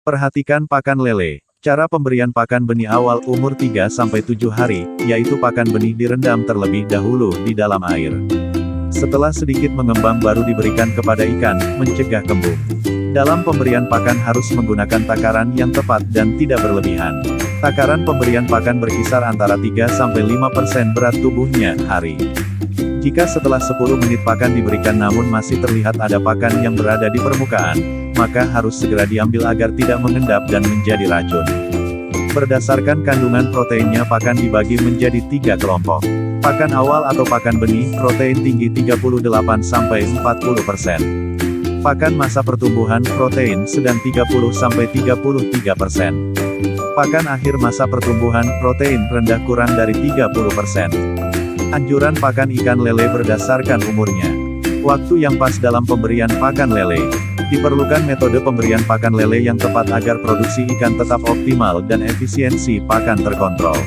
Perhatikan pakan lele. Cara pemberian pakan benih awal umur 3-7 hari, yaitu pakan benih direndam terlebih dahulu di dalam air. Setelah sedikit mengembang baru diberikan kepada ikan, mencegah kembung. Dalam pemberian pakan harus menggunakan takaran yang tepat dan tidak berlebihan. Takaran pemberian pakan berkisar antara 3-5% berat tubuhnya, hari. Jika setelah 10 menit pakan diberikan namun masih terlihat ada pakan yang berada di permukaan, maka harus segera diambil agar tidak mengendap dan menjadi racun. Berdasarkan kandungan proteinnya pakan dibagi menjadi 3 kelompok. Pakan awal atau pakan benih, protein tinggi 38-40%. Pakan masa pertumbuhan, protein sedang 30-33%. Pakan akhir masa pertumbuhan, protein rendah kurang dari 30%. Anjuran pakan ikan lele berdasarkan umurnya. Waktu yang pas dalam pemberian pakan lele. Diperlukan metode pemberian pakan lele yang tepat agar produksi ikan tetap optimal dan efisiensi pakan terkontrol.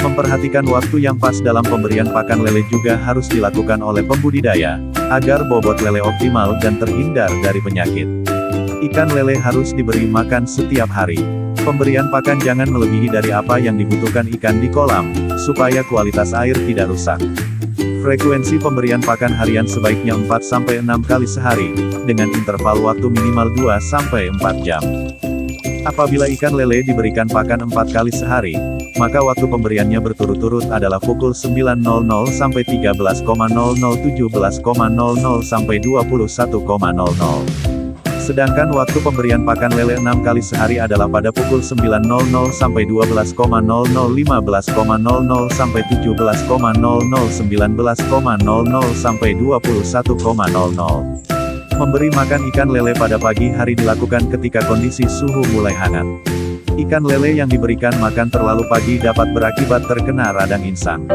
Memperhatikan waktu yang pas dalam pemberian pakan lele juga harus dilakukan oleh pembudidaya, agar bobot lele optimal dan terhindar dari penyakit. Ikan lele harus diberi makan setiap hari. Pemberian pakan jangan melebihi dari apa yang dibutuhkan ikan di kolam, supaya kualitas air tidak rusak. Frekuensi pemberian pakan harian sebaiknya 4-6 kali sehari, dengan interval waktu minimal 2-4 jam. Apabila ikan lele diberikan pakan 4 kali sehari, maka waktu pemberiannya berturut-turut adalah pukul 9.00 sampai 13.00, 17.00 sampai 21.00. Sedangkan waktu pemberian pakan lele 6 kali sehari adalah pada pukul 9.00 sampai 12.00, 15.00 sampai 17.00, 19.00 sampai 21.00. Memberi makan ikan lele pada pagi hari dilakukan ketika kondisi suhu mulai hangat. Ikan lele yang diberikan makan terlalu pagi dapat berakibat terkena radang insang.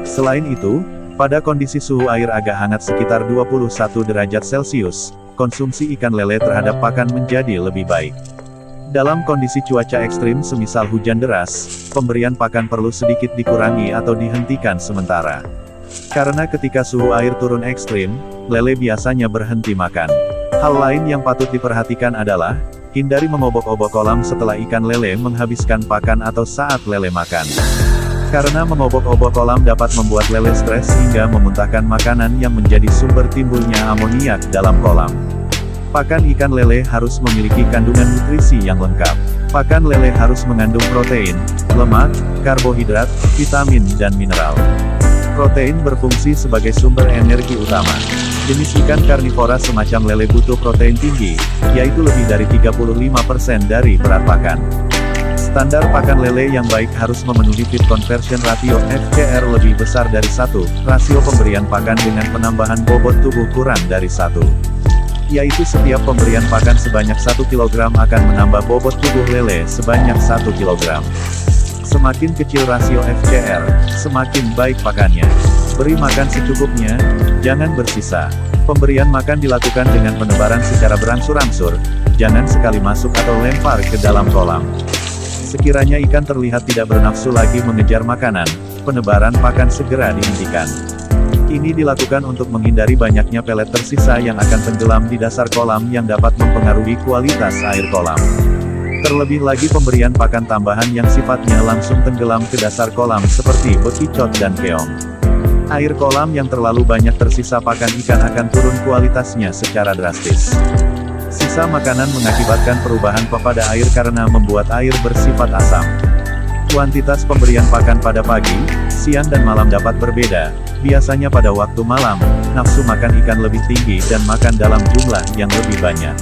Selain itu, pada kondisi suhu air agak hangat sekitar 21 derajat Celcius, konsumsi ikan lele terhadap pakan menjadi lebih baik. Dalam kondisi cuaca ekstrim semisal hujan deras, pemberian pakan perlu sedikit dikurangi atau dihentikan sementara. Karena ketika suhu air turun ekstrim, lele biasanya berhenti makan. Hal lain yang patut diperhatikan adalah, hindari mengobok-obok kolam setelah ikan lele menghabiskan pakan atau saat lele makan. Karena mengobok-obok kolam dapat membuat lele stres hingga memuntahkan makanan yang menjadi sumber timbulnya amoniak dalam kolam. Pakan ikan lele harus memiliki kandungan nutrisi yang lengkap. Pakan lele harus mengandung protein, lemak, karbohidrat, vitamin dan mineral. Protein berfungsi sebagai sumber energi utama. Jenis ikan karnivora semacam lele butuh protein tinggi, yaitu lebih dari 35% dari berat pakan. Standar pakan lele yang baik harus memenuhi feed conversion ratio FCR lebih besar dari 1, rasio pemberian pakan dengan penambahan bobot tubuh kurang dari 1. Yaitu setiap pemberian pakan sebanyak 1 kg akan menambah bobot tubuh lele sebanyak 1 kg. Semakin kecil rasio FCR, semakin baik pakannya. Beri makan secukupnya, jangan bersisa. Pemberian makan dilakukan dengan penebaran secara berangsur-angsur, jangan sekali masuk atau lempar ke dalam kolam. Sekiranya ikan terlihat tidak bernafsu lagi mengejar makanan, penebaran pakan segera dihentikan. Ini dilakukan untuk menghindari banyaknya pelet tersisa yang akan tenggelam di dasar kolam yang dapat mempengaruhi kualitas air kolam. Terlebih lagi pemberian pakan tambahan yang sifatnya langsung tenggelam ke dasar kolam seperti bekicot dan keong. Air kolam yang terlalu banyak tersisa pakan ikan akan turun kualitasnya secara drastis. Sisa makanan mengakibatkan perubahan pH pada air karena membuat air bersifat asam. Kuantitas pemberian pakan pada pagi, siang dan malam dapat berbeda. Biasanya pada waktu malam, nafsu makan ikan lebih tinggi dan makan dalam jumlah yang lebih banyak.